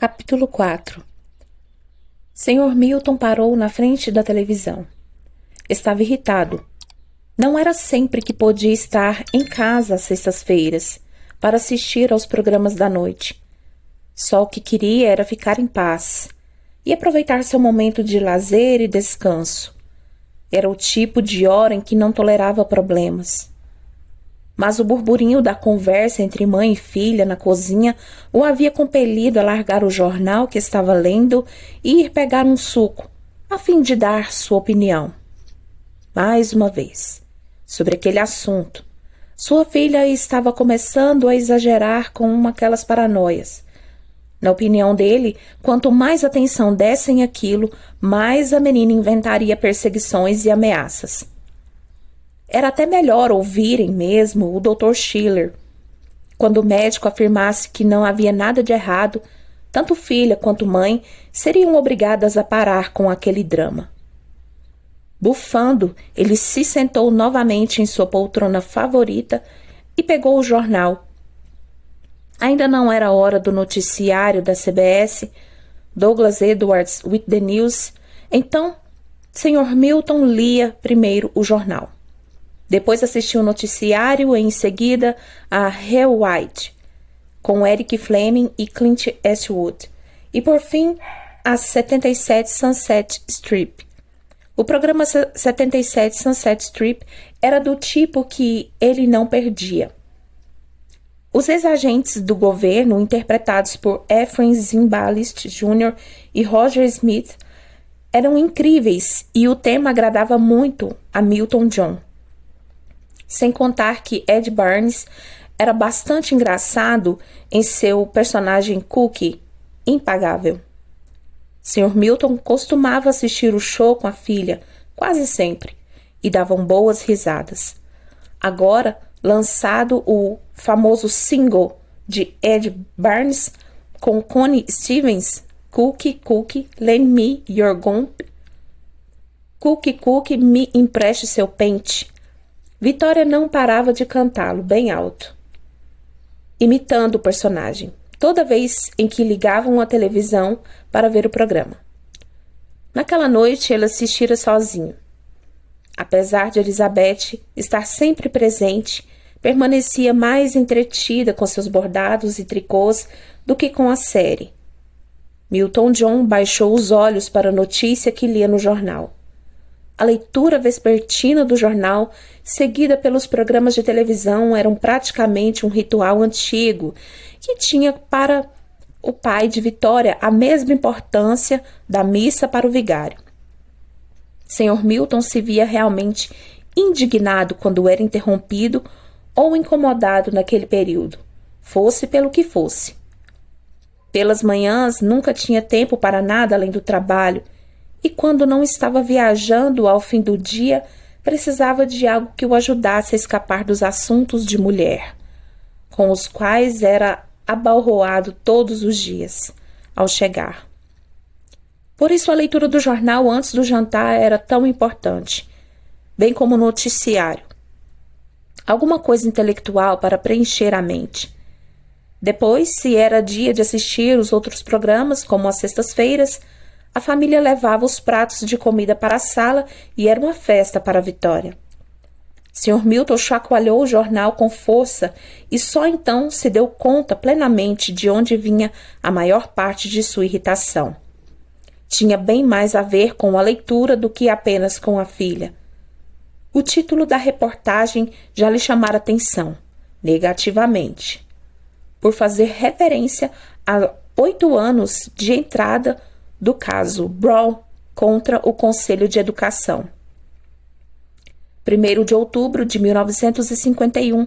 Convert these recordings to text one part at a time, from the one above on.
Capítulo 4. Sr. Milton parou na frente da televisão. Estava irritado. Não era sempre que podia estar em casa às sextas-feiras para assistir aos programas da noite. Só o que queria era ficar em paz e aproveitar seu momento de lazer e descanso. Era o tipo de hora em que não tolerava problemas. Mas o burburinho da conversa entre mãe e filha na cozinha o havia compelido a largar o jornal que estava lendo e ir pegar um suco, a fim de dar sua opinião. Mais uma vez, sobre aquele assunto. Sua filha estava começando a exagerar com aquelas paranoias. Na opinião dele, quanto mais atenção dessem àquilo, mais a menina inventaria perseguições e ameaças. Era até melhor ouvirem mesmo o Dr. Schiller. Quando o médico afirmasse que não havia nada de errado, tanto filha quanto mãe seriam obrigadas a parar com aquele drama. Bufando, ele se sentou novamente em sua poltrona favorita e pegou o jornal. Ainda não era hora do noticiário da CBS, Douglas Edwards with the News, então Sr. Milton lia primeiro o jornal. Depois assistiu o noticiário e em seguida a Hell White, com Eric Fleming e Clint Eastwood, e por fim a 77 Sunset Strip. O programa 77 Sunset Strip era do tipo que ele não perdia. Os ex-agentes do governo, interpretados por Ephraim Zimbalist Jr. e Roger Smith, eram incríveis e o tema agradava muito a Milton John. Sem contar que Ed Barnes era bastante engraçado em seu personagem Cookie, impagável. Sr. Milton costumava assistir o show com a filha, quase sempre, e davam boas risadas. Agora, lançado o famoso single de Ed Barnes com Connie Stevens, Cookie, Cookie, lend me your gump. Cookie, Cookie, me empreste seu pente. Vitória não parava de cantá-lo bem alto, imitando o personagem, toda vez em que ligavam a televisão para ver o programa. Naquela noite, ele assistira sozinho. Apesar de Elizabeth estar sempre presente, permanecia mais entretida com seus bordados e tricôs do que com a série. Milton John baixou os olhos para a notícia que lia no jornal. A leitura vespertina do jornal, seguida pelos programas de televisão, eram praticamente um ritual antigo, que tinha para o pai de Vitória a mesma importância da missa para o vigário. Sr. Milton se via realmente indignado quando era interrompido ou incomodado naquele período, fosse pelo que fosse. Pelas manhãs nunca tinha tempo para nada além do trabalho, e quando não estava viajando ao fim do dia, precisava de algo que o ajudasse a escapar dos assuntos de mulher, com os quais era abalroado todos os dias, ao chegar. Por isso a leitura do jornal antes do jantar era tão importante, bem como o noticiário. Alguma coisa intelectual para preencher a mente. Depois, se era dia de assistir os outros programas, como às sextas-feiras, a família levava os pratos de comida para a sala e era uma festa para a Vitória. Sr. Milton chacoalhou o jornal com força e só então se deu conta plenamente de onde vinha a maior parte de sua irritação. Tinha bem mais a ver com a leitura do que apenas com a filha. O título da reportagem já lhe chamara atenção, negativamente, por fazer referência a 8 anos de entrada do caso Brown contra o Conselho de Educação. 1º de outubro de 1951,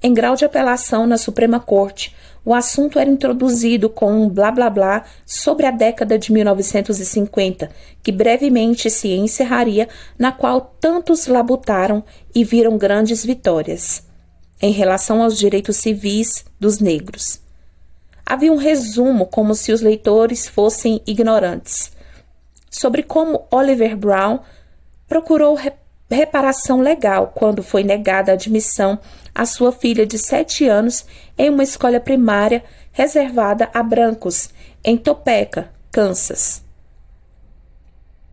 em grau de apelação na Suprema Corte, o assunto era introduzido com um blá blá blá sobre a década de 1950, que brevemente se encerraria, na qual tantos labutaram e viram grandes vitórias em relação aos direitos civis dos negros. Havia um resumo, como se os leitores fossem ignorantes, sobre como Oliver Brown procurou reparação legal quando foi negada a admissão à sua filha de 7 anos em uma escola primária reservada a brancos, em Topeka, Kansas.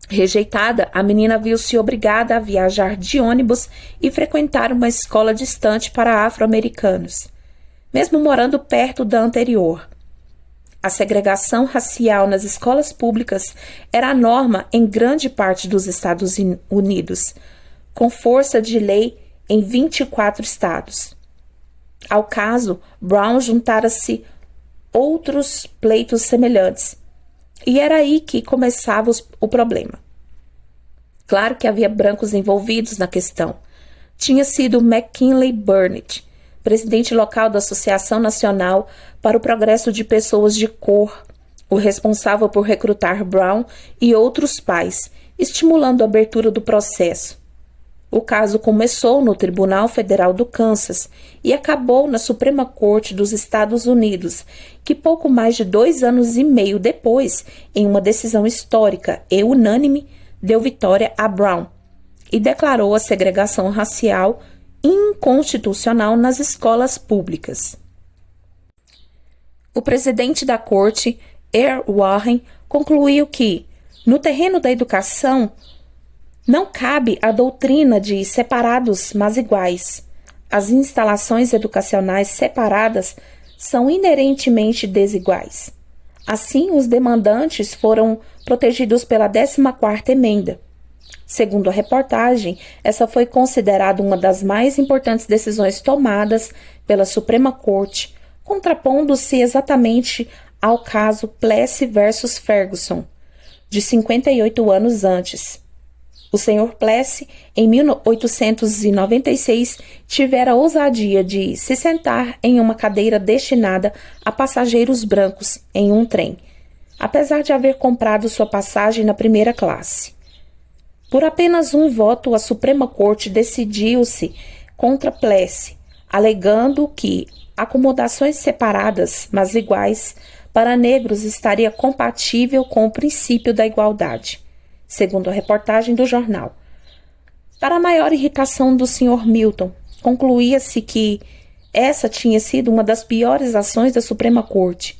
Rejeitada, a menina viu-se obrigada a viajar de ônibus e frequentar uma escola distante para afro-americanos, mesmo morando perto da anterior. A segregação racial nas escolas públicas era a norma em grande parte dos Estados Unidos, com força de lei em 24 estados. Ao caso, Brown juntara-se outros pleitos semelhantes, e era aí que começava o problema. Claro que havia brancos envolvidos na questão. Tinha sido McKinley Burnett, presidente local da Associação Nacional para o Progresso de Pessoas de Cor, o responsável por recrutar Brown e outros pais, estimulando a abertura do processo. O caso começou no Tribunal Federal do Kansas e acabou na Suprema Corte dos Estados Unidos, que pouco mais de 2 anos e meio depois, em uma decisão histórica e unânime, deu vitória a Brown e declarou a segregação racial inconstitucional nas escolas públicas. O presidente da corte, Earl Warren, concluiu que, no terreno da educação, não cabe a doutrina de separados mas iguais. As instalações educacionais separadas são inerentemente desiguais. Assim, os demandantes foram protegidos pela 14ª emenda. Segundo a reportagem, essa foi considerada uma das mais importantes decisões tomadas pela Suprema Corte, contrapondo-se exatamente ao caso Plessy versus Ferguson, de 58 anos antes. O Sr. Plessy, em 1896, tivera a ousadia de se sentar em uma cadeira destinada a passageiros brancos em um trem, apesar de haver comprado sua passagem na primeira classe. Por apenas um voto, a Suprema Corte decidiu-se contra Plessy, alegando que acomodações separadas, mas iguais, para negros estaria compatível com o princípio da igualdade, segundo a reportagem do jornal. Para a maior irritação do Sr. Milton, concluía-se que essa tinha sido uma das piores ações da Suprema Corte.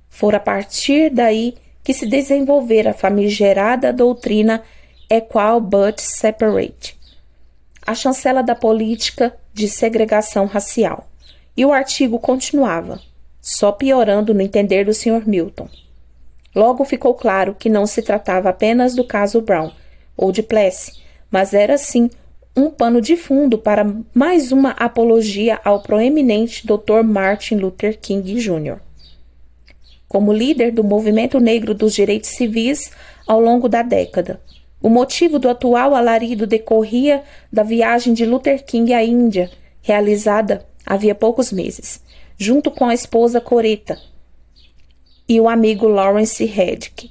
Fora a partir daí que se desenvolvera a famigerada doutrina Equal but Separate, a chancela da política de segregação racial. E o artigo continuava, só piorando no entender do Sr. Milton. Logo ficou claro que não se tratava apenas do caso Brown ou de Plessy, mas era sim um pano de fundo para mais uma apologia ao proeminente Dr. Martin Luther King Jr. Como líder do movimento negro dos direitos civis ao longo da década, o motivo do atual alarido decorria da viagem de Luther King à Índia, realizada havia poucos meses, junto com a esposa Coretta e o amigo Lawrence Reddick.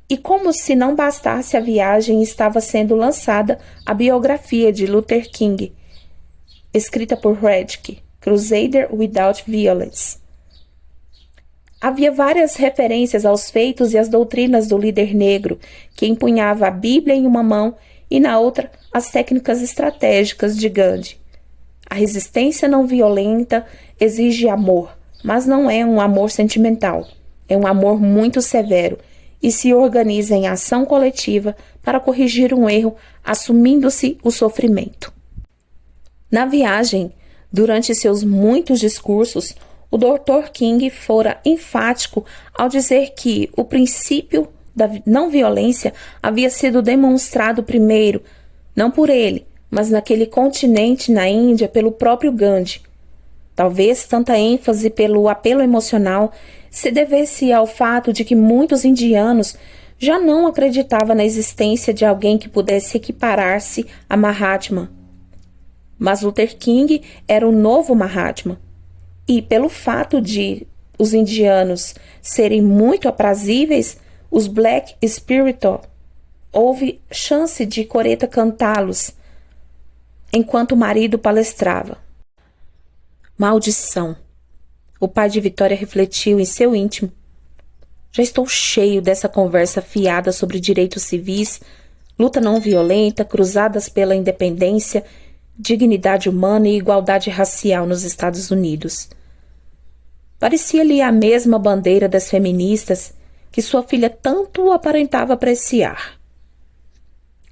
E como se não bastasse a viagem, estava sendo lançada a biografia de Luther King, escrita por Reddick, Crusader Without Violence. Havia várias referências aos feitos e às doutrinas do líder negro, que empunhava a Bíblia em uma mão e na outra as técnicas estratégicas de Gandhi. A resistência não violenta exige amor, mas não é um amor sentimental. É um amor muito severo e se organiza em ação coletiva para corrigir um erro, assumindo-se o sofrimento. Na viagem, durante seus muitos discursos, o Dr. King fora enfático ao dizer que o princípio da não violência havia sido demonstrado primeiro, não por ele, mas naquele continente, na Índia, pelo próprio Gandhi. Talvez tanta ênfase pelo apelo emocional se devesse ao fato de que muitos indianos já não acreditavam na existência de alguém que pudesse equiparar-se a Mahatma. Mas Luther King era o novo Mahatma. E pelo fato de os indianos serem muito aprazíveis, os Black Spiritual, houve chance de Coretta cantá-los enquanto o marido palestrava. Maldição! O pai de Vitória refletiu em seu íntimo. Já estou cheio dessa conversa fiada sobre direitos civis, luta não violenta, cruzadas pela independência, dignidade humana e igualdade racial nos Estados Unidos. Parecia-lhe a mesma bandeira das feministas que sua filha tanto aparentava apreciar.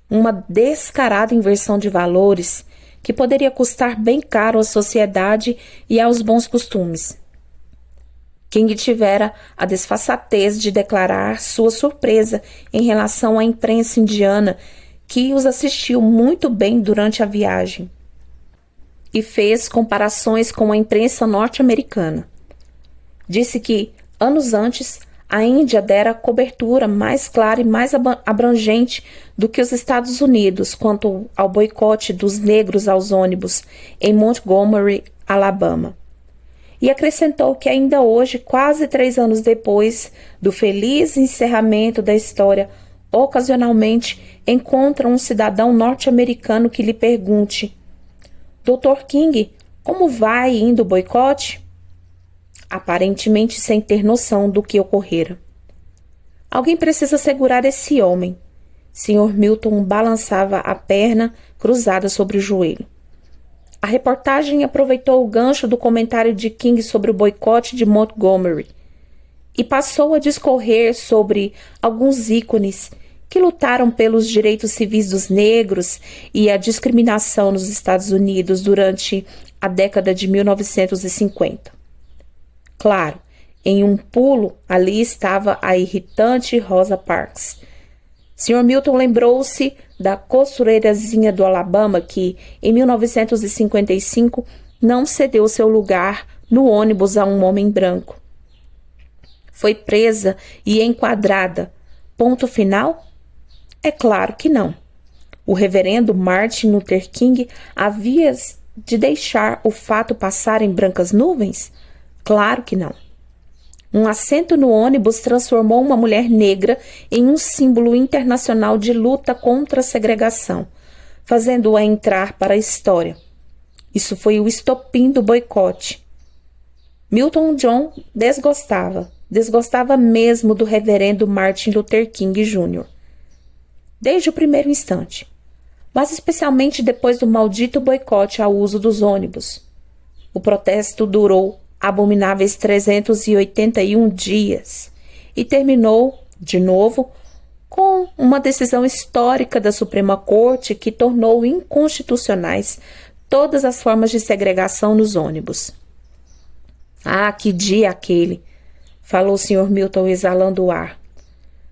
Uma descarada inversão de valores que poderia custar bem caro à sociedade e aos bons costumes. King tivera a desfaçatez de declarar sua surpresa em relação à imprensa indiana, que os assistiu muito bem durante a viagem, e fez comparações com a imprensa norte-americana. Disse que, anos antes, a Índia dera cobertura mais clara e mais abrangente do que os Estados Unidos quanto ao boicote dos negros aos ônibus em Montgomery, Alabama. E acrescentou que ainda hoje, quase 3 anos depois do feliz encerramento da história, ocasionalmente encontra um cidadão norte-americano que lhe pergunte: Dr. King, como vai indo o boicote? Aparentemente sem ter noção do que ocorrera. Alguém precisa segurar esse homem. Sr. Milton balançava a perna cruzada sobre o joelho. A reportagem aproveitou o gancho do comentário de King sobre o boicote de Montgomery e passou a discorrer sobre alguns ícones que lutaram pelos direitos civis dos negros e a discriminação nos Estados Unidos durante a década de 1950. Claro, em um pulo, ali estava a irritante Rosa Parks. Sr. Milton lembrou-se da costureirazinha do Alabama que, em 1955, não cedeu seu lugar no ônibus a um homem branco. Foi presa e enquadrada. Ponto final? É claro que não. O reverendo Martin Luther King havia de deixar o fato passar em brancas nuvens? Claro que não. Um assento no ônibus transformou uma mulher negra em um símbolo internacional de luta contra a segregação, fazendo-a entrar para a história. Isso foi o estopim do boicote. Milton John desgostava mesmo do reverendo Martin Luther King Jr. Desde o primeiro instante, mas especialmente depois do maldito boicote ao uso dos ônibus. O protesto durou abomináveis 381 dias e terminou, de novo, com uma decisão histórica da Suprema Corte que tornou inconstitucionais todas as formas de segregação nos ônibus. Ah, que dia aquele! Falou o Sr. Milton exalando o ar.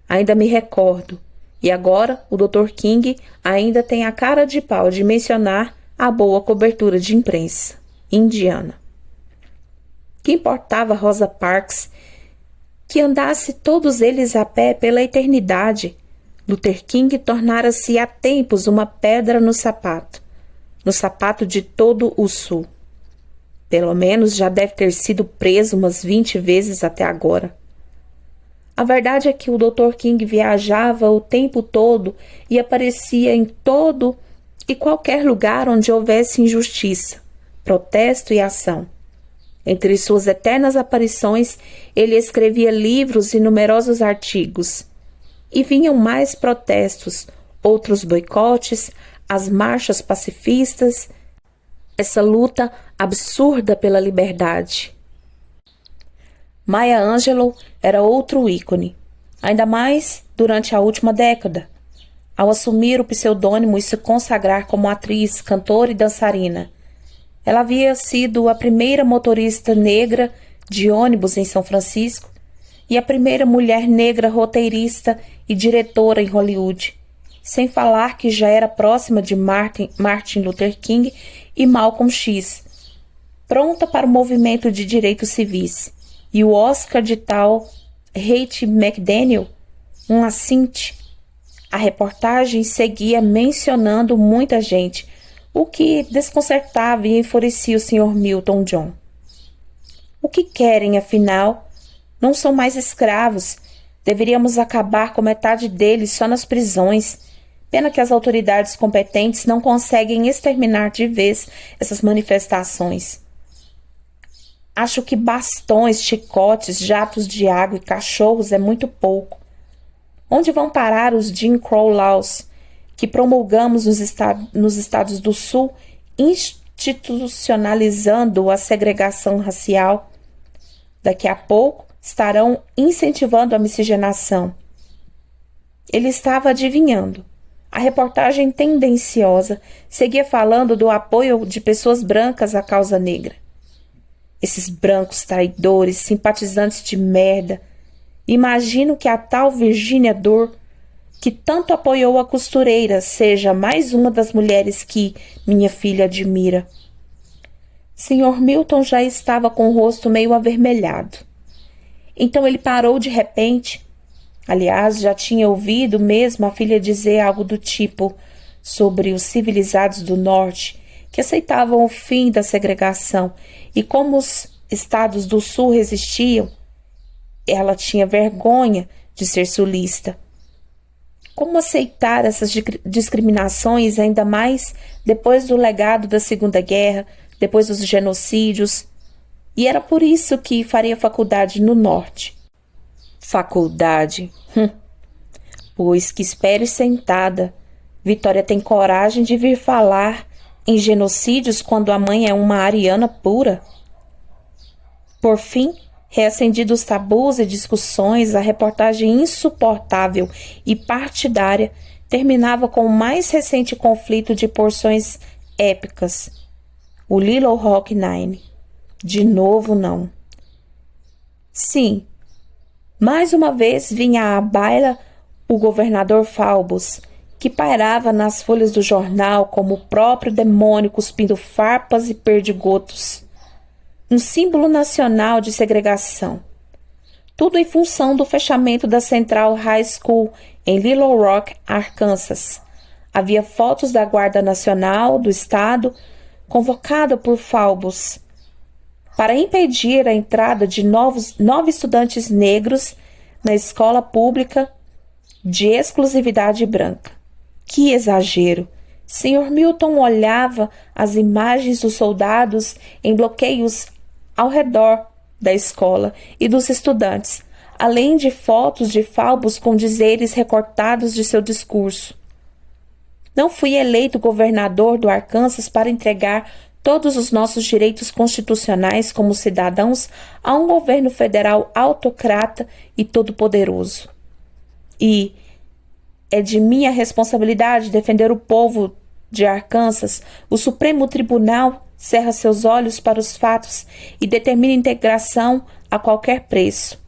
Ainda me recordo. E agora o Dr. King ainda tem a cara de pau de mencionar a boa cobertura de imprensa indiana. Que importava Rosa Parks que andasse todos eles a pé pela eternidade? Luther King tornara-se há tempos uma pedra no sapato de todo o Sul. Pelo menos já deve ter sido preso umas 20 vezes até agora. A verdade é que o Dr. King viajava o tempo todo e aparecia em todo e qualquer lugar onde houvesse injustiça, protesto e ação. Entre suas eternas aparições, ele escrevia livros e numerosos artigos. E vinham mais protestos, outros boicotes, as marchas pacifistas, essa luta absurda pela liberdade. Maya Angelou era outro ícone, ainda mais durante a última década. Ao assumir o pseudônimo e se consagrar como atriz, cantora e dançarina, ela havia sido a primeira motorista negra de ônibus em São Francisco e a primeira mulher negra roteirista e diretora em Hollywood, sem falar que já era próxima de Martin Luther King e Malcolm X, pronta para o movimento de direitos civis. E o Oscar de tal Hattie McDaniel, um assinte. A reportagem seguia mencionando muita gente, o que desconcertava e enfurecia o Sr. Milton John. O que querem, afinal? Não são mais escravos. Deveríamos acabar com metade deles só nas prisões. Pena que as autoridades competentes não conseguem exterminar de vez essas manifestações. Acho que bastões, chicotes, jatos de água e cachorros é muito pouco. Onde vão parar os Jim Crow Laws que promulgamos nos estados do Sul, institucionalizando a segregação racial? Daqui a pouco estarão incentivando a miscigenação. Ele estava adivinhando. A reportagem tendenciosa seguia falando do apoio de pessoas brancas à causa negra. Esses brancos traidores, simpatizantes de merda. Imagino que a tal Virginia Dore, que tanto apoiou a costureira, seja mais uma das mulheres que minha filha admira. Sr. Milton já estava com o rosto meio avermelhado. Então ele parou de repente. Aliás, já tinha ouvido mesmo a filha dizer algo do tipo sobre os civilizados do norte, que aceitavam o fim da segregação, e como os estados do sul resistiam, ela tinha vergonha de ser sulista. Como aceitar essas discriminações, ainda mais depois do legado da Segunda Guerra, depois dos genocídios? E era por isso que faria faculdade no norte. Faculdade? Pois que espere sentada. Vitória tem coragem de vir falar em genocídios quando a mãe é uma ariana pura. Por fim, reacendidos os tabus e discussões, a reportagem insuportável e partidária terminava com o mais recente conflito de porções épicas. O Little Rock Nine. De novo, não. Sim, mais uma vez vinha à baila o governador Faubus, que pairava nas folhas do jornal como o próprio demônio cuspindo farpas e perdigotos. Um símbolo nacional de segregação. Tudo em função do fechamento da Central High School em Little Rock, Arkansas. Havia fotos da Guarda Nacional do Estado, convocada por Faubus, para impedir a entrada de 9 estudantes negros na escola pública de exclusividade branca. Que exagero! Sr. Milton olhava as imagens dos soldados em bloqueios ao redor da escola e dos estudantes, além de fotos de Faubus com dizeres recortados de seu discurso. Não fui eleito governador do Arkansas para entregar todos os nossos direitos constitucionais como cidadãos a um governo federal autocrata e todo-poderoso. E é de minha responsabilidade defender o povo de Arkansas. O Supremo Tribunal cerra seus olhos para os fatos e determina integração a qualquer preço,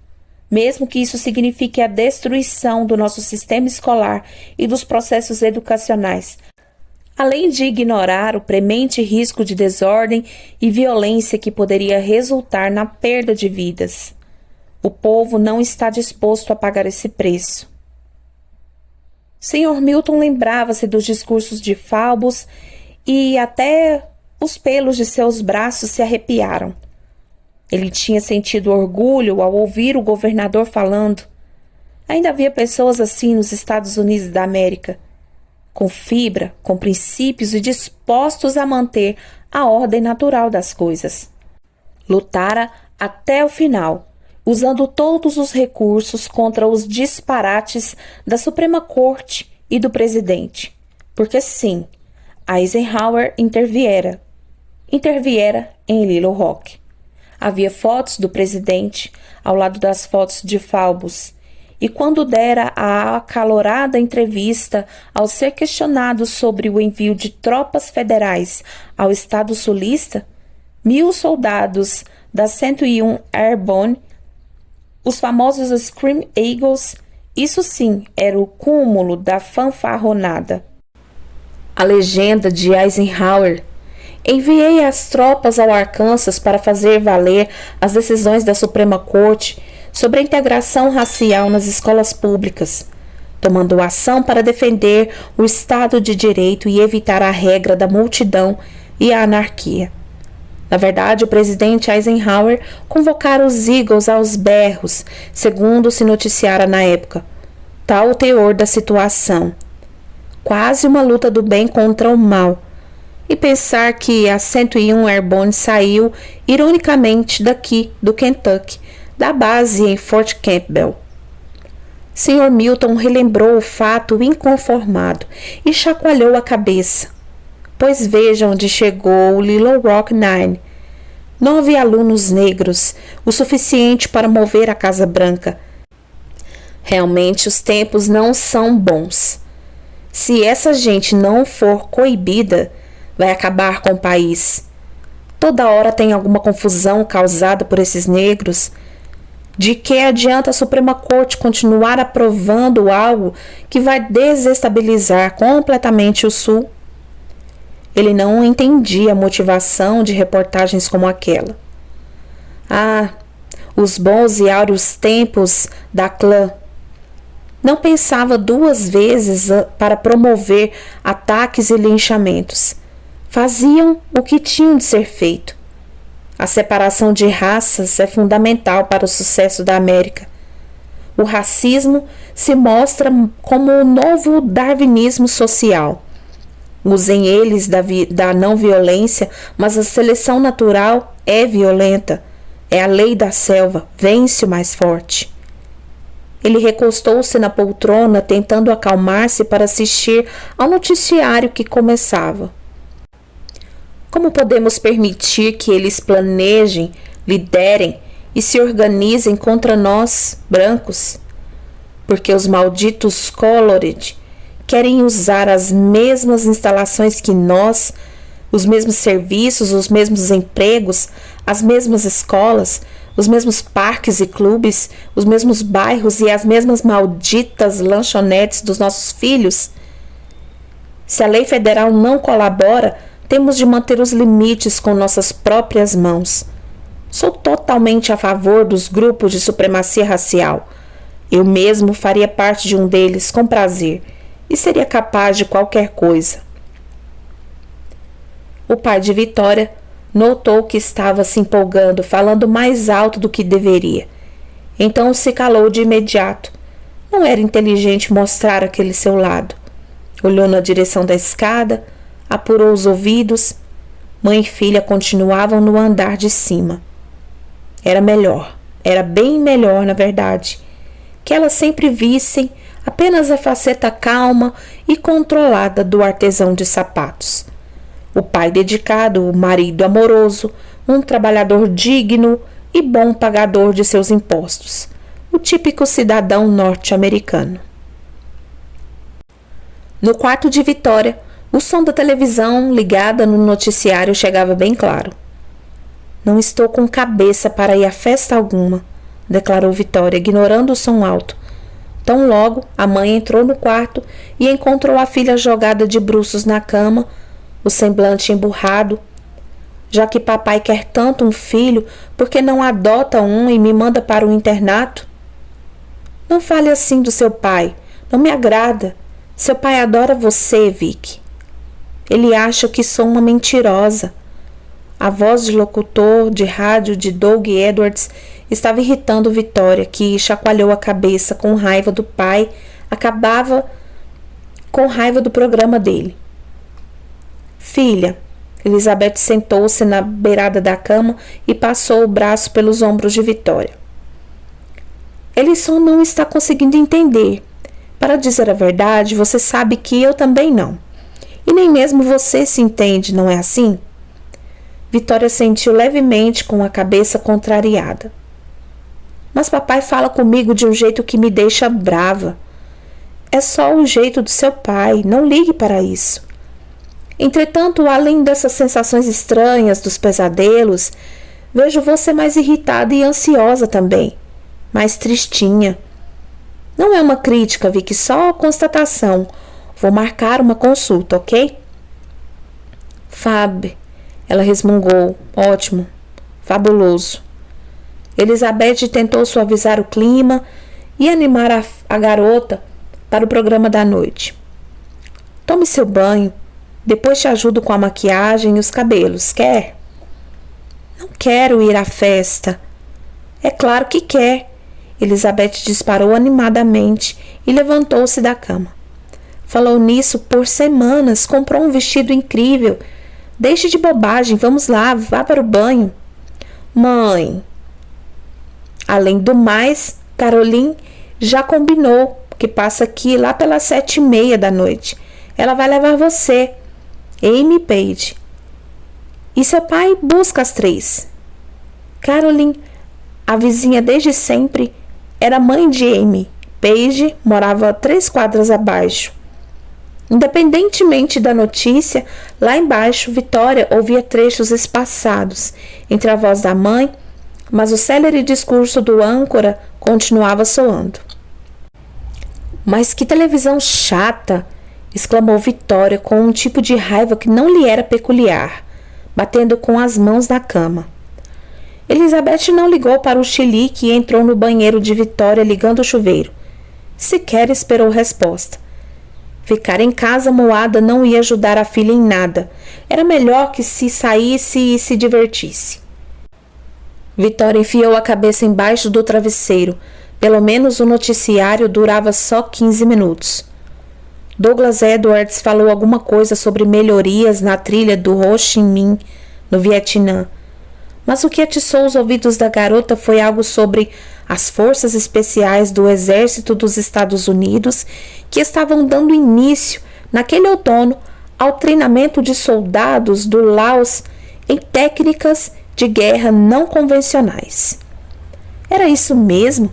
mesmo que isso signifique a destruição do nosso sistema escolar e dos processos educacionais, além de ignorar o premente risco de desordem e violência que poderia resultar na perda de vidas. O povo não está disposto a pagar esse preço. Sr. Milton lembrava-se dos discursos de Faubus e até os pelos de seus braços se arrepiaram. Ele tinha sentido orgulho ao ouvir o governador falando. Ainda havia pessoas assim nos Estados Unidos da América, com fibra, com princípios e dispostos a manter a ordem natural das coisas. Lutara até o final, usando todos os recursos contra os disparates da Suprema Corte e do presidente. Porque sim, Eisenhower interviera em Little Rock. Havia fotos do presidente ao lado das fotos de Faubus, e quando dera a acalorada entrevista ao ser questionado sobre o envio de tropas federais ao estado sulista, 1.000 soldados da 101 Airborne, os famosos Scream Eagles, isso sim era o cúmulo da fanfarronada. A legenda de Eisenhower: enviei as tropas ao Arkansas para fazer valer as decisões da Suprema Corte sobre a integração racial nas escolas públicas, tomando ação para defender o Estado de Direito e evitar a regra da multidão e a anarquia. Na verdade, o presidente Eisenhower convocara os Eagles aos berros, segundo se noticiara na época. Tal o teor da situação. Quase uma luta do bem contra o mal. E pensar que a 101 Airborne saiu, ironicamente, daqui, do Kentucky, da base em Fort Campbell. Sr. Milton relembrou o fato inconformado e chacoalhou a cabeça. Pois veja onde chegou o Little Rock Nine. 9 alunos negros, o suficiente para mover a Casa Branca. Realmente os tempos não são bons. Se essa gente não for coibida, vai acabar com o país. Toda hora tem alguma confusão causada por esses negros. De que adianta a Suprema Corte continuar aprovando algo que vai desestabilizar completamente o Sul? Ele não entendia a motivação de reportagens como aquela. Ah, os bons e áureos tempos da clã. Não pensava 2 vezes para promover ataques e linchamentos. Faziam o que tinham de ser feito. A separação de raças é fundamental para o sucesso da América. O racismo se mostra como o novo darwinismo social. Usem eles da não violência, mas a seleção natural é violenta. É a lei da selva, vence o mais forte. Ele recostou-se na poltrona, tentando acalmar-se para assistir ao noticiário que começava. Como podemos permitir que eles planejem, liderem e se organizem contra nós, brancos? Porque os malditos Colored querem usar as mesmas instalações que nós, os mesmos serviços, os mesmos empregos, as mesmas escolas, os mesmos parques e clubes, os mesmos bairros e as mesmas malditas lanchonetes dos nossos filhos? Se a lei federal não colabora, temos de manter os limites com nossas próprias mãos. Sou totalmente a favor dos grupos de supremacia racial. Eu mesmo faria parte de um deles com prazer e seria capaz de qualquer coisa. O pai de Vitória notou que estava se empolgando, falando mais alto do que deveria. Então se calou de imediato. Não era inteligente mostrar aquele seu lado. Olhou na direção da escada, apurou os ouvidos. Mãe e filha continuavam no andar de cima. Era melhor, era bem melhor, na verdade, que elas sempre vissem apenas a faceta calma e controlada do artesão de sapatos. O pai dedicado, o marido amoroso, um trabalhador digno e bom pagador de seus impostos. O típico cidadão norte-americano. No quarto de Vitória, o som da televisão ligada no noticiário chegava bem claro. Não estou com cabeça para ir a festa alguma, declarou Vitória, ignorando o som alto. Tão logo, a mãe entrou no quarto e encontrou a filha jogada de bruços na cama, o semblante emburrado. Já que papai quer tanto um filho, por que não adota um e me manda para o internato? Não fale assim do seu pai, não me agrada. Seu pai adora você, Vicky. Ele acha que sou uma mentirosa. A voz de locutor de rádio de Doug Edwards estava irritando Vitória, que chacoalhou a cabeça com raiva do pai, acabava com raiva do programa dele. Filha, Elizabeth sentou-se na beirada da cama e passou o braço pelos ombros de Vitória. Ele só não está conseguindo entender. Para dizer a verdade, você sabe que eu também não. E nem mesmo você se entende, não é assim? Vitória sentiu levemente com a cabeça contrariada. Mas papai fala comigo de um jeito que me deixa brava. É só o jeito do seu pai, não ligue para isso. Entretanto, além dessas sensações estranhas dos pesadelos, vejo você mais irritada e ansiosa também, mais tristinha. Não é uma crítica, Vicky, só constatação. Vou marcar uma consulta, ok? Fab, ela resmungou. Ótimo, fabuloso. Elizabeth tentou suavizar o clima e animar a garota para o programa da noite. Tome seu banho. Depois te ajudo com a maquiagem e os cabelos, quer? Não quero ir à festa. É claro que quer. Elizabeth disparou animadamente e levantou-se da cama. Falou nisso por semanas, comprou um vestido incrível. Deixe de bobagem, vamos lá, vá para o banho. Mãe. Além do mais, Caroline já combinou que passa aqui lá pelas 7h30 da noite. Ela vai levar você. Amy Page. E seu pai busca às 3. Caroline, a vizinha desde sempre, era mãe de Amy. Paige morava 3 quadras abaixo. Independentemente da notícia, lá embaixo, Vitória ouvia trechos espaçados entre a voz da mãe, mas o célere discurso do âncora continuava soando. Mas que televisão chata! Exclamou Vitória com um tipo de raiva que não lhe era peculiar, batendo com as mãos na cama. Elizabeth não ligou para o chilique e entrou no banheiro de Vitória ligando o chuveiro. Sequer esperou resposta. Ficar em casa moada não ia ajudar a filha em nada. Era melhor que se saísse e se divertisse. Vitória enfiou a cabeça embaixo do travesseiro. Pelo menos o noticiário durava só 15 minutos. Douglas Edwards falou alguma coisa sobre melhorias na trilha do Ho Chi Minh, no Vietnã. Mas o que atiçou os ouvidos da garota foi algo sobre as forças especiais do Exército dos Estados Unidos que estavam dando início, naquele outono, ao treinamento de soldados do Laos em técnicas de guerra não convencionais. Era isso mesmo?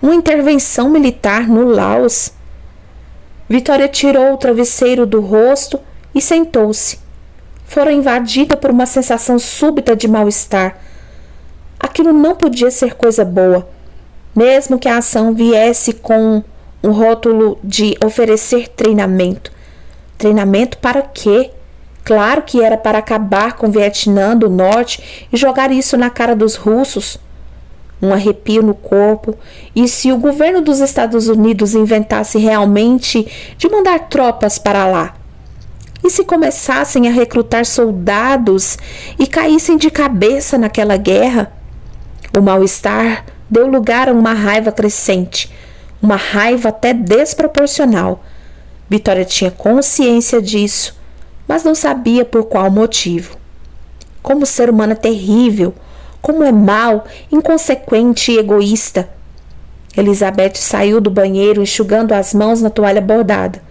Uma intervenção militar no Laos? Vitória tirou o travesseiro do rosto e sentou-se. Fora invadida por uma sensação súbita de mal-estar. Aquilo não podia ser coisa boa, mesmo que a ação viesse com um rótulo de oferecer treinamento. Treinamento para quê? Claro que era para acabar com o Vietnã do Norte e jogar isso na cara dos russos. Um arrepio no corpo. E se o governo dos Estados Unidos inventasse realmente de mandar tropas para lá? E se começassem a recrutar soldados e caíssem de cabeça naquela guerra? O mal-estar deu lugar a uma raiva crescente, uma raiva até desproporcional. Vitória tinha consciência disso, mas não sabia por qual motivo. Como o ser humano é terrível, como é mau, inconsequente e egoísta. Elizabeth saiu do banheiro enxugando as mãos na toalha bordada.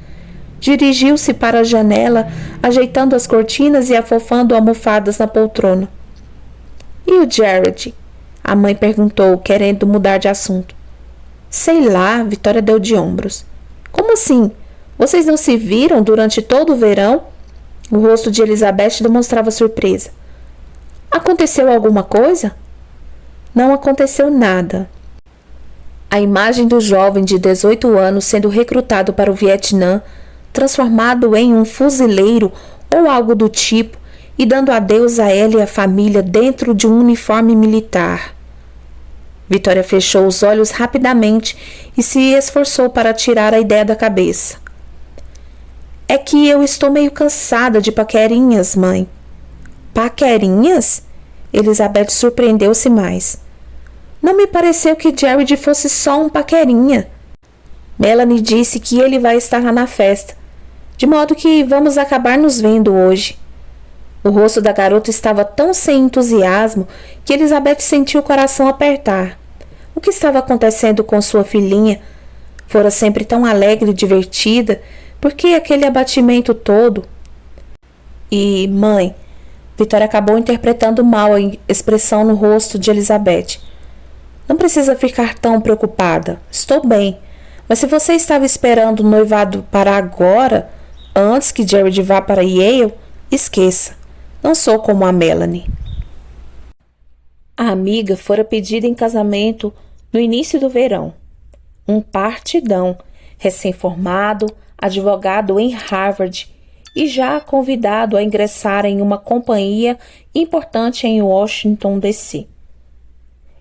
Dirigiu-se para a janela, ajeitando as cortinas e afofando almofadas na poltrona. E o Jared? A mãe perguntou, querendo mudar de assunto. Sei lá, Vitória deu de ombros. Como assim? Vocês não se viram durante todo o verão? O rosto de Elizabeth demonstrava surpresa. Aconteceu alguma coisa? Não aconteceu nada. A imagem do jovem de 18 anos sendo recrutado para o Vietnã, transformado em um fuzileiro ou algo do tipo, e dando adeus a ela e a família dentro de um uniforme militar. Vitória fechou os olhos rapidamente e se esforçou para tirar a ideia da cabeça. É que eu estou meio cansada de paquerinhas, mãe. Paquerinhas? Elizabeth surpreendeu-se mais. Não me pareceu que Jared fosse só um paquerinha. Melanie disse que ele vai estar lá na festa, de modo que vamos acabar nos vendo hoje. O rosto da garota estava tão sem entusiasmo que Elizabeth sentiu o coração apertar. O que estava acontecendo com sua filhinha? Fora sempre tão alegre e divertida. Por que aquele abatimento todo? E, mãe, Vitória acabou interpretando mal a expressão no rosto de Elizabeth. Não precisa ficar tão preocupada. Estou bem. Mas se você estava esperando o noivado para agora, antes que Jared vá para Yale, esqueça. Não sou como a Melanie. A amiga fora pedida em casamento no início do verão. Um partidão, recém-formado, advogado em Harvard e já convidado a ingressar em uma companhia importante em Washington, D.C.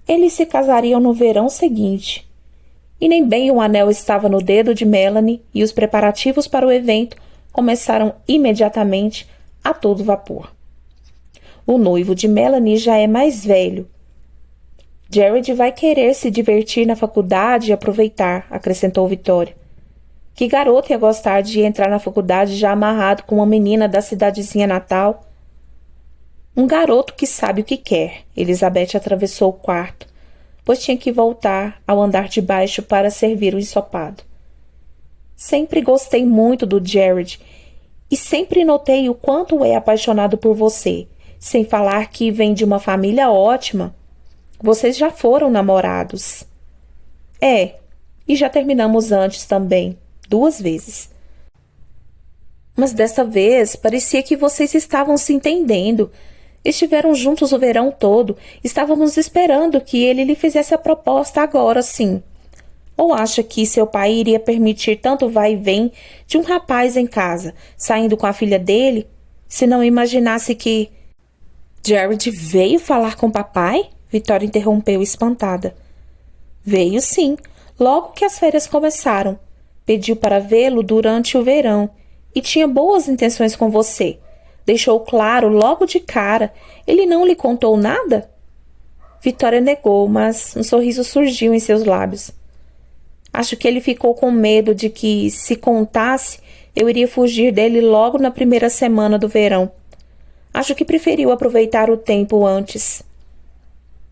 Eles se casariam no verão seguinte. E nem bem o anel estava no dedo de Melanie e os preparativos para o evento começaram imediatamente a todo vapor. O noivo de Melanie já é mais velho. Jared vai querer se divertir na faculdade e aproveitar, acrescentou Vitória. Que garoto ia gostar de entrar na faculdade já amarrado com uma menina da cidadezinha natal? Um garoto que sabe o que quer. Elizabeth atravessou o quarto, pois tinha que voltar ao andar de baixo para servir o ensopado. Sempre gostei muito do Jared e sempre notei o quanto é apaixonado por você, sem falar que vem de uma família ótima. Vocês já foram namorados. É, e já terminamos antes também, 2 vezes. Mas dessa vez parecia que vocês estavam se entendendo. Estiveram juntos o verão todo. Estávamos esperando que ele lhe fizesse a proposta agora, sim. Ou acha que seu pai iria permitir tanto vai e vem de um rapaz em casa, saindo com a filha dele, se não imaginasse que... Jared veio falar com papai? Vitória interrompeu espantada. Veio sim, logo que as férias começaram. Pediu para vê-lo durante o verão e tinha boas intenções com você. Deixou claro logo de cara. Ele não lhe contou nada? Vitória negou, mas um sorriso surgiu em seus lábios. Acho que ele ficou com medo de que, se contasse, eu iria fugir dele logo na primeira semana do verão. Acho que preferiu aproveitar o tempo antes.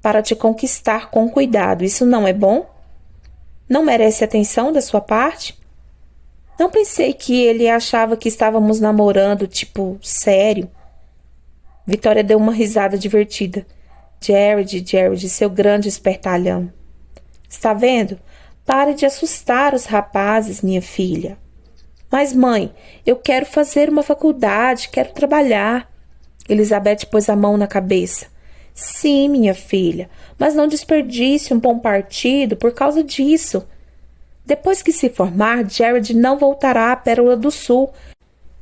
Para te conquistar com cuidado, isso não é bom? Não merece atenção da sua parte? Não pensei que ele achava que estávamos namorando, tipo, sério. Vitória deu uma risada divertida. Jared, seu grande espertalhão. Está vendo? Pare de assustar os rapazes, minha filha. Mas, mãe, eu quero fazer uma faculdade, quero trabalhar. Elizabeth pôs a mão na cabeça. Sim, minha filha, mas não desperdice um bom partido por causa disso. Depois que se formar, Jared não voltará à Pérola do Sul.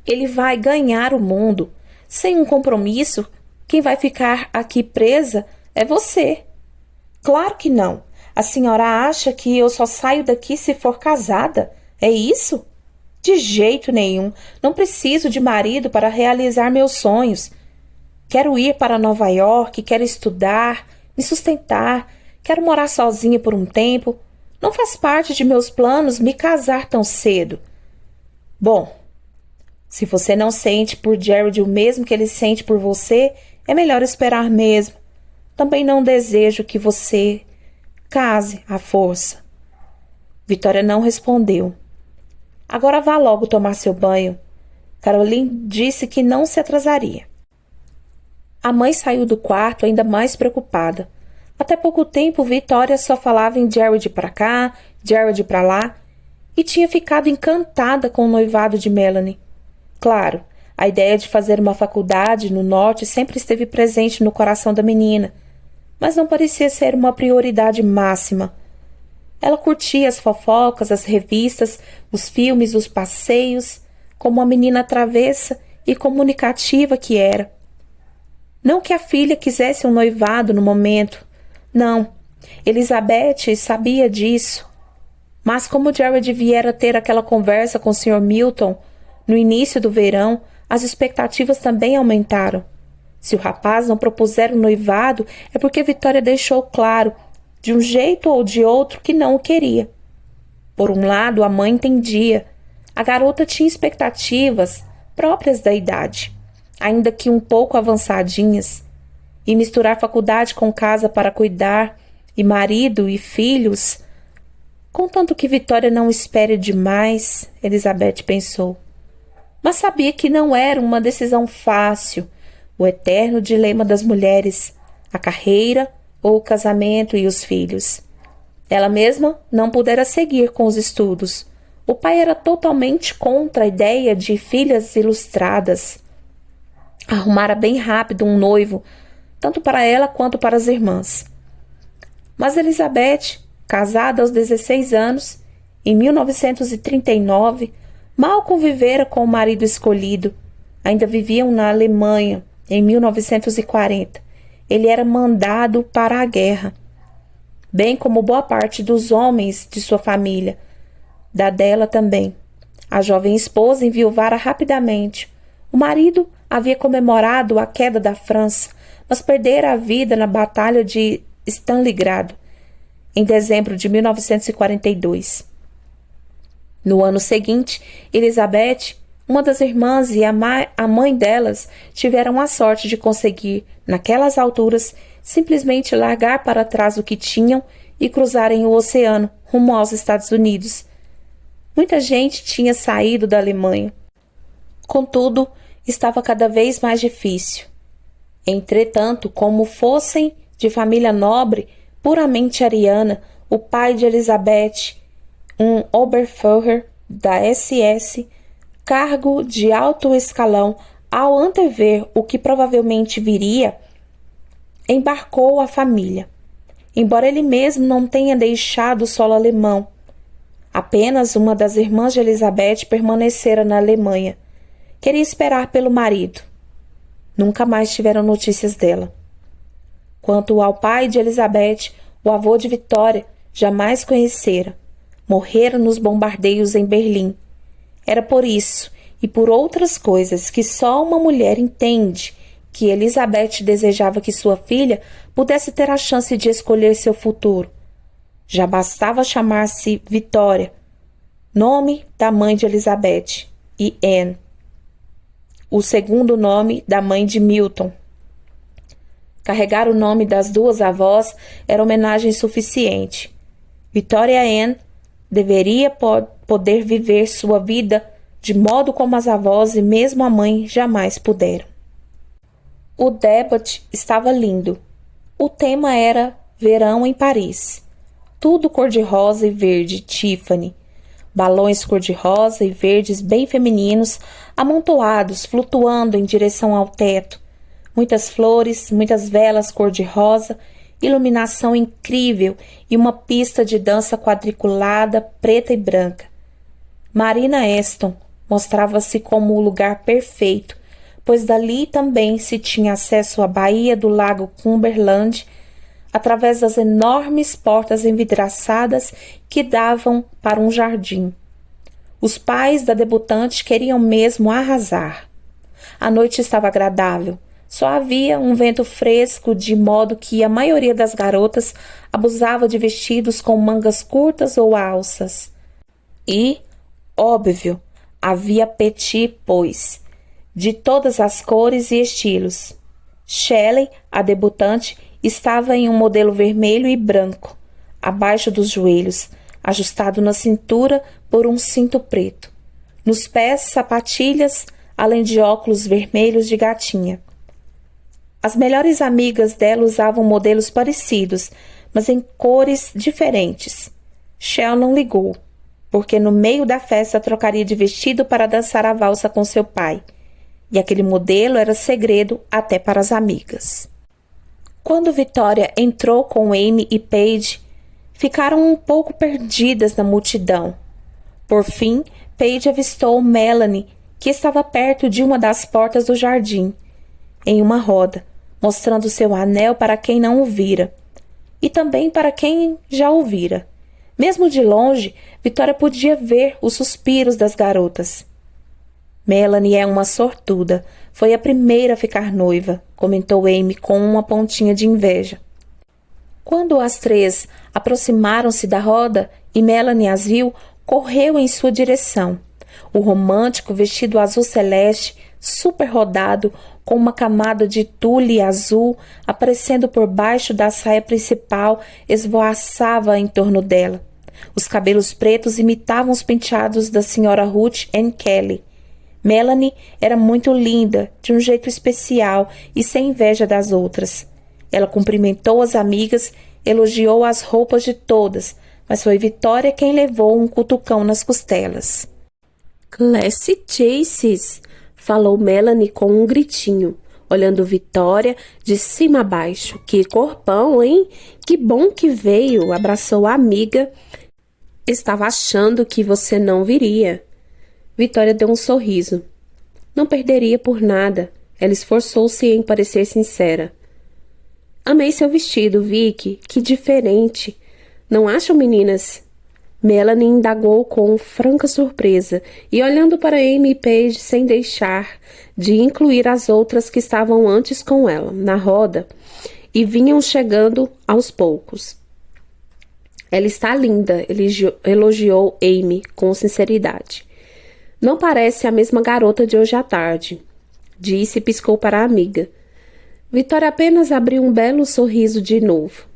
Ele vai ganhar o mundo. Sem um compromisso, quem vai ficar aqui presa é você. Claro que não. A senhora acha que eu só saio daqui se for casada? É isso? De jeito nenhum. Não preciso de marido para realizar meus sonhos. Quero ir para Nova York, quero estudar, me sustentar, quero morar sozinha por um tempo. Não faz parte de meus planos me casar tão cedo. Bom, se você não sente por Jared o mesmo que ele sente por você, é melhor esperar mesmo. Também não desejo que você case à força. Vitória não respondeu. Agora vá logo tomar seu banho. Caroline disse que não se atrasaria. A mãe saiu do quarto ainda mais preocupada. Até pouco tempo, Vitória só falava em Jared para cá, Jared para lá, e tinha ficado encantada com o noivado de Melanie. Claro, a ideia de fazer uma faculdade no norte sempre esteve presente no coração da menina, mas não parecia ser uma prioridade máxima. Ela curtia as fofocas, as revistas, os filmes, os passeios, como a menina travessa e comunicativa que era. Não que a filha quisesse um noivado no momento. Não, Elizabeth sabia disso. Mas como Jared viera ter aquela conversa com o Sr. Milton no início do verão, as expectativas também aumentaram. Se o rapaz não propuser um noivado, é porque Vitória deixou claro, de um jeito ou de outro, que não o queria. Por um lado, a mãe entendia. A garota tinha expectativas próprias da idade, ainda que um pouco avançadinhas. E misturar faculdade com casa para cuidar, e marido e filhos... Contanto que Vitória não espere demais, Elizabeth pensou. Mas sabia que não era uma decisão fácil. O eterno dilema das mulheres, a carreira ou o casamento e os filhos. Ela mesma não pudera seguir com os estudos. O pai era totalmente contra a ideia de filhas ilustradas. Arrumara bem rápido um noivo, tanto para ela quanto para as irmãs. Mas Elizabeth, casada aos 16 anos, em 1939, mal convivera com o marido escolhido. Ainda viviam na Alemanha, em 1940. Ele era mandado para a guerra, bem como boa parte dos homens de sua família, da dela também. A jovem esposa enviuvara rapidamente. O marido havia comemorado a queda da França, mas perdera a vida na Batalha de Stalingrado, em dezembro de 1942. No ano seguinte, Elizabeth, uma das irmãs e a mãe delas tiveram a sorte de conseguir, naquelas alturas, simplesmente largar para trás o que tinham e cruzarem o oceano rumo aos Estados Unidos. Muita gente tinha saído da Alemanha. Contudo, estava cada vez mais difícil. Entretanto, como fossem de família nobre, puramente ariana, o pai de Elizabeth, um Oberführer da SS, cargo de alto escalão, ao antever o que provavelmente viria, embarcou a família. Embora ele mesmo não tenha deixado o solo alemão, apenas uma das irmãs de Elizabeth permanecera na Alemanha. Queria esperar pelo marido. Nunca mais tiveram notícias dela. Quanto ao pai de Elizabeth, o avô de Vitória, jamais conhecera. Morrera nos bombardeios em Berlim. Era por isso e por outras coisas que só uma mulher entende que Elizabeth desejava que sua filha pudesse ter a chance de escolher seu futuro. Já bastava chamar-se Vitória, nome da mãe de Elizabeth, e Anne, o segundo nome da mãe de Milton. Carregar o nome das duas avós era homenagem suficiente. Vitória Anne deveria poder viver sua vida de modo como as avós e mesmo a mãe jamais puderam. O debate estava lindo. O tema era Verão em Paris. Tudo cor-de-rosa e verde, Tiffany. Balões cor-de-rosa e verdes bem femininos, amontoados, flutuando em direção ao teto. Muitas flores, muitas velas cor-de-rosa, iluminação incrível e uma pista de dança quadriculada, preta e branca. Marina Aston mostrava-se como o lugar perfeito, pois dali também se tinha acesso à baía do lago Cumberland, através das enormes portas envidraçadas que davam para um jardim. Os pais da debutante queriam mesmo arrasar. A noite estava agradável. Só havia um vento fresco, de modo que a maioria das garotas abusava de vestidos com mangas curtas ou alças. E, óbvio, havia petit, pois, de todas as cores e estilos. Shelley, a debutante, estava em um modelo vermelho e branco, abaixo dos joelhos, ajustado na cintura por um cinto preto. Nos pés, sapatilhas, além de óculos vermelhos de gatinha. As melhores amigas dela usavam modelos parecidos, mas em cores diferentes. Shell não ligou, porque no meio da festa trocaria de vestido para dançar a valsa com seu pai. E aquele modelo era segredo até para as amigas. Quando Vitória entrou com Amy e Paige, ficaram um pouco perdidas na multidão. Por fim, Paige avistou Melanie, que estava perto de uma das portas do jardim, em uma roda, mostrando seu anel para quem não o vira, e também para quem já o vira. Mesmo de longe, Vitória podia ver os suspiros das garotas. Melanie é uma sortuda. Foi a primeira a ficar noiva, comentou Amy com uma pontinha de inveja. Quando as três aproximaram-se da roda e Melanie as viu, correu em sua direção. O romântico vestido azul celeste, super rodado, com uma camada de tule azul aparecendo por baixo da saia principal, esvoaçava em torno dela. Os cabelos pretos imitavam os penteados da senhora Ruth Ann Kelly. Melanie era muito linda, de um jeito especial e sem inveja das outras. Ela cumprimentou as amigas, elogiou as roupas de todas, mas foi Vitória quem levou um cutucão nas costelas. Classy Chases, falou Melanie com um gritinho, olhando Vitória de cima a baixo. Que corpão, hein? Que bom que veio, abraçou a amiga. Estava achando que você não viria. Vitória deu um sorriso. Não perderia por nada. Ela esforçou-se em parecer sincera. Amei seu vestido, Vicky. Que diferente. Não acham, meninas? Melanie indagou com franca surpresa e olhando para Amy e Paige sem deixar de incluir as outras que estavam antes com ela, na roda, e vinham chegando aos poucos. Ela está linda, elogiou Amy com sinceridade. Não parece a mesma garota de hoje à tarde, disse e piscou para a amiga. Vitória apenas abriu um belo sorriso de novo.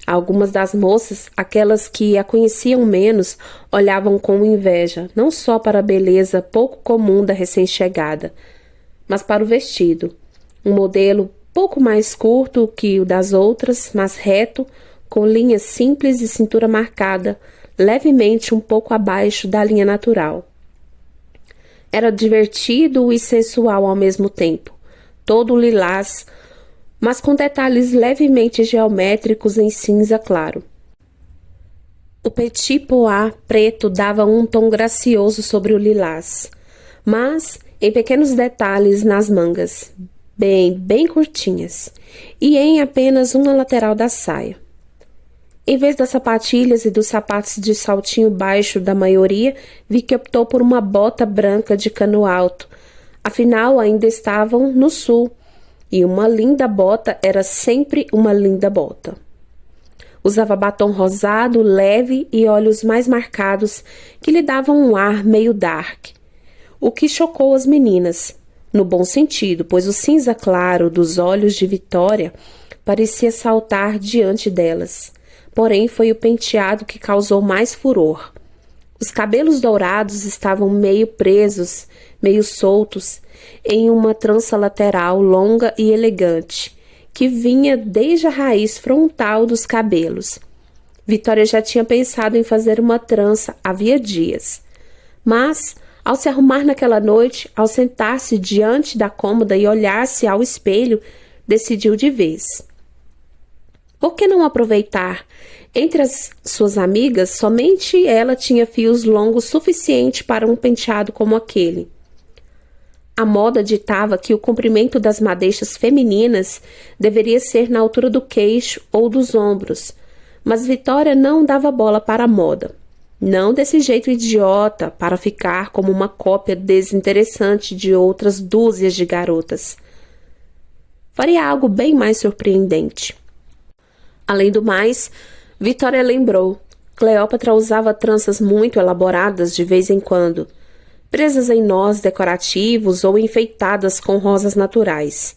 Algumas das moças, aquelas que a conheciam menos, olhavam com inveja, não só para a beleza pouco comum da recém-chegada, mas para o vestido. Um modelo pouco mais curto que o das outras, mas reto, com linhas simples e cintura marcada, levemente um pouco abaixo da linha natural. Era divertido e sensual ao mesmo tempo, todo lilás, mas com detalhes levemente geométricos em cinza claro. O petit pois preto dava um tom gracioso sobre o lilás, mas em pequenos detalhes nas mangas, bem curtinhas, e em apenas uma lateral da saia. Em vez das sapatilhas e dos sapatos de saltinho baixo da maioria, vi que optou por uma bota branca de cano alto. Afinal, ainda estavam no sul, e uma linda bota era sempre uma linda bota. Usava batom rosado, leve e olhos mais marcados, que lhe davam um ar meio dark, o que chocou as meninas, no bom sentido, pois o cinza claro dos olhos de Vitória parecia saltar diante delas. Porém, foi o penteado que causou mais furor. Os cabelos dourados estavam meio presos, meio soltos, em uma trança lateral longa e elegante, que vinha desde a raiz frontal dos cabelos. Vitória já tinha pensado em fazer uma trança havia dias. Mas, ao se arrumar naquela noite, ao sentar-se diante da cômoda e olhar-se ao espelho, decidiu de vez. Por que não aproveitar? Entre as suas amigas, somente ela tinha fios longos suficiente para um penteado como aquele. A moda ditava que o comprimento das madeixas femininas deveria ser na altura do queixo ou dos ombros, mas Vitória não dava bola para a moda. Não desse jeito idiota, para ficar como uma cópia desinteressante de outras dúzias de garotas. Faria algo bem mais surpreendente. Além do mais, Vitória lembrou, Cleópatra usava tranças muito elaboradas de vez em quando, presas em nós decorativos ou enfeitadas com rosas naturais,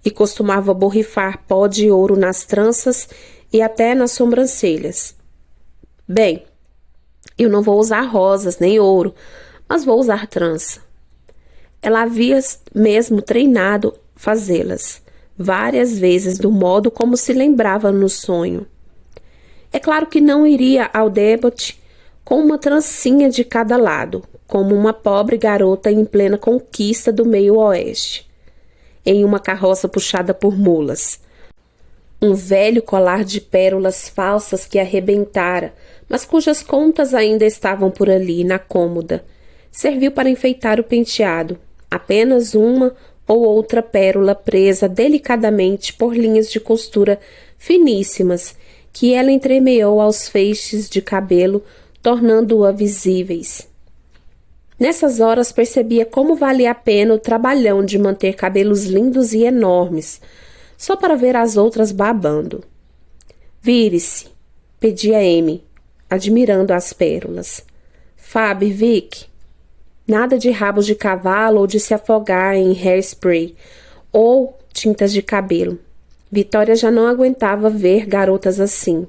e costumava borrifar pó de ouro nas tranças e até nas sobrancelhas. Bem, eu não vou usar rosas nem ouro, mas vou usar trança. Ela havia mesmo treinado fazê-las, várias vezes do modo como se lembrava no sonho. É claro que não iria ao debate com uma trancinha de cada lado, como uma pobre garota em plena conquista do meio-oeste, em uma carroça puxada por mulas. Um velho colar de pérolas falsas que arrebentara, mas cujas contas ainda estavam por ali, na cômoda, serviu para enfeitar o penteado, apenas uma ou outra pérola presa delicadamente por linhas de costura finíssimas, que ela entremeou aos feixes de cabelo, tornando-a visíveis. Nessas horas percebia como valia a pena o trabalhão de manter cabelos lindos e enormes, só para ver as outras babando. Vire-se, pedia Amy, admirando as pérolas. Fábio, Vic, nada de rabos de cavalo ou de se afogar em hairspray ou tintas de cabelo. Vitória já não aguentava ver garotas assim.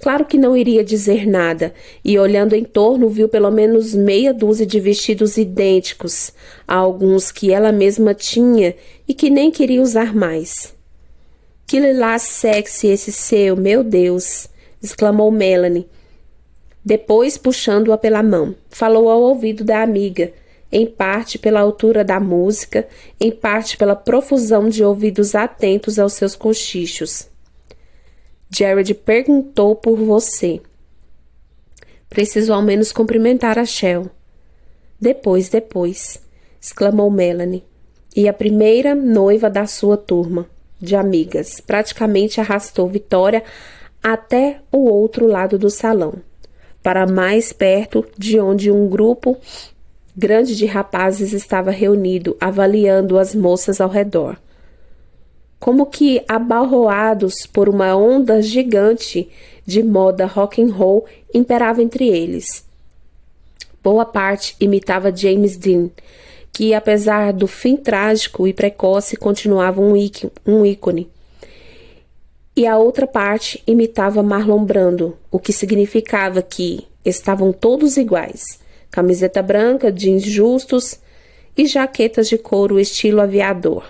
Claro que não iria dizer nada, e olhando em torno viu pelo menos meia dúzia de vestidos idênticos a alguns que ela mesma tinha e que nem queria usar mais. Que lilás sexy esse seu, meu Deus! Exclamou Melanie. Depois, puxando-a pela mão, falou ao ouvido da amiga, em parte pela altura da música, em parte pela profusão de ouvidos atentos aos seus cochichos. Jared perguntou por você. Preciso ao menos cumprimentar a Shell. Depois, exclamou Melanie. E a primeira noiva da sua turma de amigas praticamente arrastou Vitória até o outro lado do salão, para mais perto de onde um grupo grande de rapazes estava reunido, avaliando as moças ao redor. Como que abalroados por uma onda gigante de moda rock and roll imperava entre eles. Boa parte imitava James Dean, que apesar do fim trágico e precoce continuava um ícone. E a outra parte imitava Marlon Brando, o que significava que estavam todos iguais. Camiseta branca, jeans justos e jaquetas de couro estilo aviador.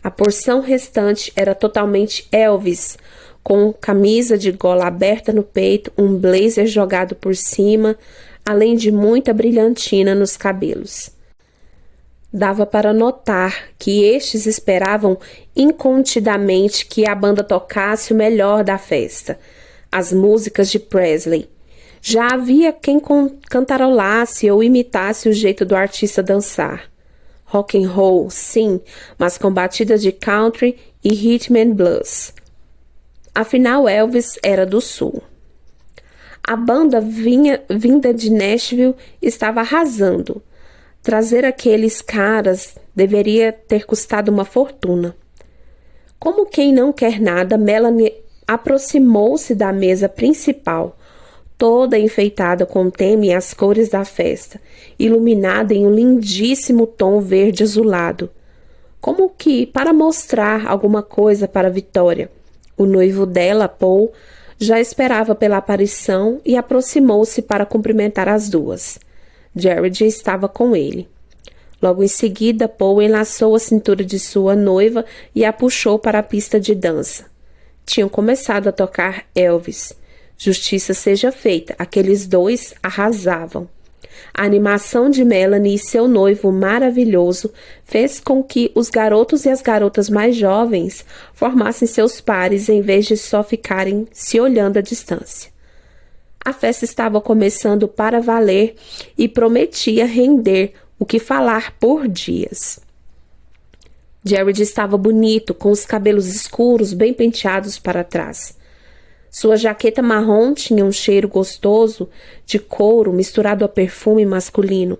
A porção restante era totalmente Elvis, com camisa de gola aberta no peito, um blazer jogado por cima, além de muita brilhantina nos cabelos. Dava para notar que estes esperavam incontidamente que a banda tocasse o melhor da festa, as músicas de Presley. Já havia quem cantarolasse ou imitasse o jeito do artista dançar. Rock and roll, sim, mas com batidas de country e rhythm and blues. Afinal, Elvis era do sul. A banda vinda de Nashville estava arrasando. Trazer aqueles caras deveria ter custado uma fortuna. Como quem não quer nada, Melanie aproximou-se da mesa principal, toda enfeitada com o tema e as cores da festa, iluminada em um lindíssimo tom verde azulado, como que para mostrar alguma coisa para Vitória. O noivo dela, Paul, já esperava pela aparição e aproximou-se para cumprimentar as duas. Jared estava com ele. Logo em seguida, Paul enlaçou a cintura de sua noiva e a puxou para a pista de dança. Tinham começado a tocar Elvis. Justiça seja feita, aqueles dois arrasavam. A animação de Melanie e seu noivo maravilhoso fez com que os garotos e as garotas mais jovens formassem seus pares em vez de só ficarem se olhando à distância. A festa estava começando para valer e prometia render o que falar por dias. Jared estava bonito, com os cabelos escuros bem penteados para trás. Sua jaqueta marrom tinha um cheiro gostoso de couro misturado a perfume masculino,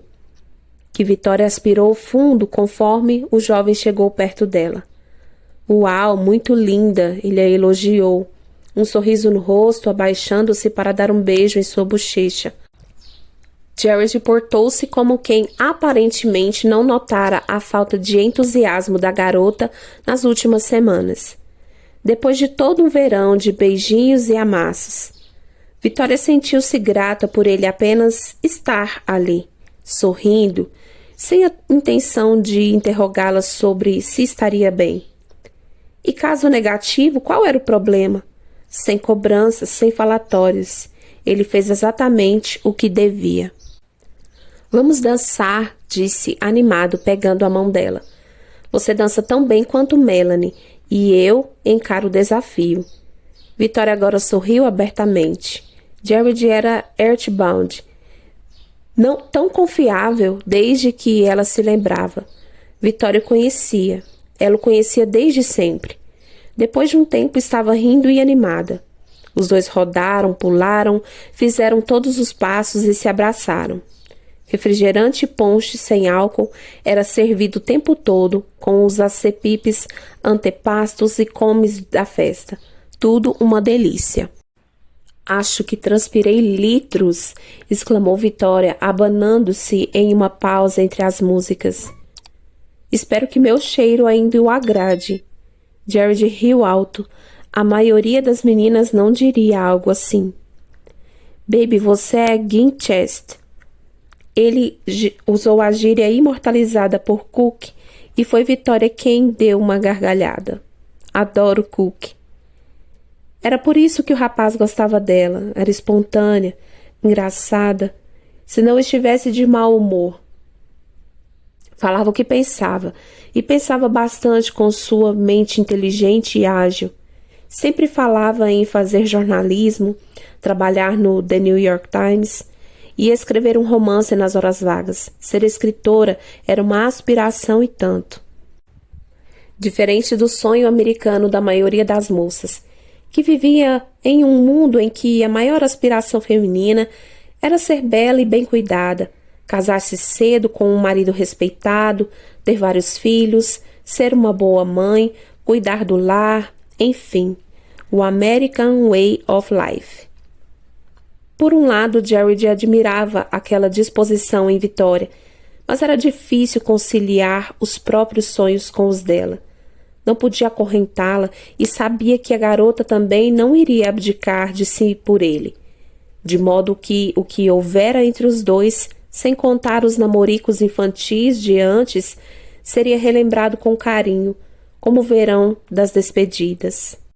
que Vitória aspirou fundo conforme o jovem chegou perto dela. Uau, muito linda, ele a elogiou, um sorriso no rosto, abaixando-se para dar um beijo em sua bochecha. Jared portou-se como quem aparentemente não notara a falta de entusiasmo da garota nas últimas semanas. Depois de todo um verão de beijinhos e amassos, Vitória sentiu-se grata por ele apenas estar ali, sorrindo, sem a intenção de interrogá-la sobre se estaria bem. E caso negativo, qual era o problema? Sem cobranças, sem falatórios, ele fez exatamente o que devia. Vamos dançar, disse animado, pegando a mão dela. Você dança tão bem quanto Melanie, e eu encaro o desafio. Vitória agora sorriu abertamente. Jared era earthbound, não tão confiável desde que ela se lembrava. Vitória conhecia. Ela o conhecia desde sempre. Depois de um tempo estava rindo e animada. Os dois rodaram, pularam, fizeram todos os passos e se abraçaram. Refrigerante e ponche sem álcool era servido o tempo todo com os acepipes, antepastos e comes da festa. Tudo uma delícia. Acho que transpirei litros, exclamou Vitória, abanando-se em uma pausa entre as músicas. Espero que meu cheiro ainda o agrade. Jared riu alto. A maioria das meninas não diria algo assim. Baby, você é Ginchest. Ele usou a gíria imortalizada por Cook e foi Vitória quem deu uma gargalhada. Adoro Cook. Era por isso que o rapaz gostava dela. Era espontânea, engraçada, se não estivesse de mau humor. Falava o que pensava, e pensava bastante com sua mente inteligente e ágil. Sempre falava em fazer jornalismo, trabalhar no The New York Times e escrever um romance nas horas vagas. Ser escritora era uma aspiração e tanto. Diferente do sonho americano da maioria das moças, que vivia em um mundo em que a maior aspiração feminina era ser bela e bem cuidada, casar-se cedo com um marido respeitado, ter vários filhos, ser uma boa mãe, cuidar do lar, enfim, o American Way of Life. Por um lado, Jared admirava aquela disposição em Vitória, mas era difícil conciliar os próprios sonhos com os dela. Não podia acorrentá-la e sabia que a garota também não iria abdicar de si por ele. De modo que o que houvera entre os dois, sem contar os namoricos infantis de antes, seria relembrado com carinho, como o verão das despedidas.